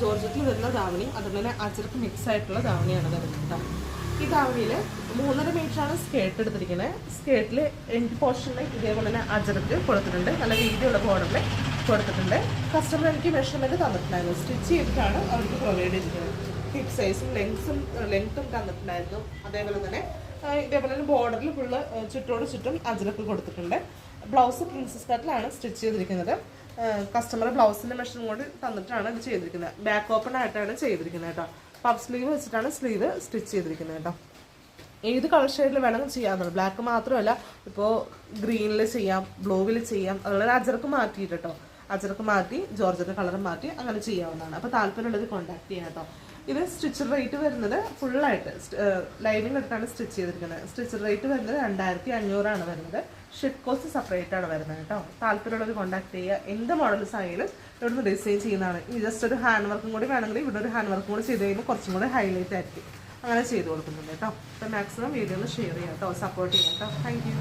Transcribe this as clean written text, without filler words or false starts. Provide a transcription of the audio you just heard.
ജോർജറ്റിൽ വരുന്ന ധാവണി അതുപോലെ തന്നെ അജർക്ക് മിക്സ് ആയിട്ടുള്ള ധാവണിയാണ് വരുന്നത്. ഈ ധാവണിയിൽ 3.5 മീറ്ററാണ് സ്കേർട്ട് എടുത്തിരിക്കുന്നത്. സ്കേർട്ടിൽ എൻഡ് പോർഷനിൽ ഇതേപോലെ തന്നെ അജർക്ക് കൊടുത്തിട്ടുണ്ട്. നല്ല വീതിയുള്ള ബോർഡറിൽ കൊടുത്തിട്ടുണ്ട്. കസ്റ്റമർ എനിക്ക് മെഷർമെൻറ്റ് തന്നിട്ടുണ്ടായിരുന്നു. സ്റ്റിച്ച് ചെയ്തിട്ടാണ് അവർക്ക് പ്രൊവൈഡ് ചെയ്തിരിക്കുന്നത്. ഹിപ്പ് സൈസും ലെങ്ത്തും തന്നിട്ടുണ്ടായിരുന്നു. അതേപോലെ തന്നെ ഇതേപോലെ തന്നെ ബോർഡറിൽ ഫുള്ള് ചുറ്റോട് ചുറ്റും അജർക്ക് കൊടുത്തിട്ടുണ്ട്. ബ്ലൗസ് പ്രിൻസസ് കട്ടിലാണ് സ്റ്റിച്ച് ചെയ്തിരിക്കുന്നത്. കസ്റ്റമർ ബ്ലൗസിൻ്റെ മെഷറും കൂടി തന്നിട്ടാണ് ഇത് ചെയ്തിരിക്കുന്നത്. ബാക്ക് ഓപ്പൺ ആയിട്ടാണ് ചെയ്തിരിക്കുന്നത് കേട്ടോ. പഫ് സ്ലീവ് വെച്ചിട്ടാണ് സ്ലീവ് സ്റ്റിച്ച് ചെയ്തിരിക്കുന്നത് കേട്ടോ. ഏത് കളർ ഷെയ്ഡിൽ വേണമെങ്കിൽ ചെയ്യാവുന്നതാണ്. ബ്ലാക്ക് മാത്രമല്ല, ഇപ്പോൾ ഗ്രീനിൽ ചെയ്യാം, ബ്ലൂവിൽ ചെയ്യാം. അതുപോലെ അജർക്ക് മാറ്റിയിട്ട് കേട്ടോ, അജർക്ക് മാറ്റി ജോർജറ്റ് കളർ മാറ്റി അങ്ങനെ ചെയ്യാവുന്നതാണ്. അപ്പോൾ താല്പര്യമുള്ളത് കോൺടാക്ട് ചെയ്യാം കേട്ടോ. ഇത് സ്റ്റിച്ച് റേറ്റ് വരുന്നത് ഫുള്ളായിട്ട് ലൈനിങ് എടുത്താണ് സ്റ്റിച്ച് ചെയ്തിരിക്കുന്നത്. സ്റ്റിച്ച് റേറ്റ് വരുന്നത് 2500 വരുന്നത്. ഷിപ്പ് കോസ്റ്റ് സെപ്പറേറ്റ് ആണ് വരുന്നത് കേട്ടോ. താല്പര്യമുള്ളത് കോൺടാക്ട് ചെയ്യുക. എന്ത് മോഡൽസ് ആയാലും ഇവിടുന്ന് ഡിസൈൻ ചെയ്യുന്നതാണ്. ഈ ജസ്റ്റ് ഒരു ഹാൻഡ് വർക്കും കൂടി വേണമെങ്കിൽ ഇവിടെ ഒരു ഹാൻഡ് വർക്കും കൂടി ചെയ്ത് കഴിയുമ്പോൾ കുറച്ചും കൂടി ഹൈലൈറ്റ് ആയിരിക്കും. അങ്ങനെ ചെയ്ത് കൊടുക്കുന്നുണ്ട് കേട്ടോ. അപ്പോൾ മാക്സിമം വീഡിയോ ഒന്ന് ഷെയർ ചെയ്യാം കേട്ടോ, സപ്പോർട്ട് ചെയ്യാം കേട്ടോ. Thank you.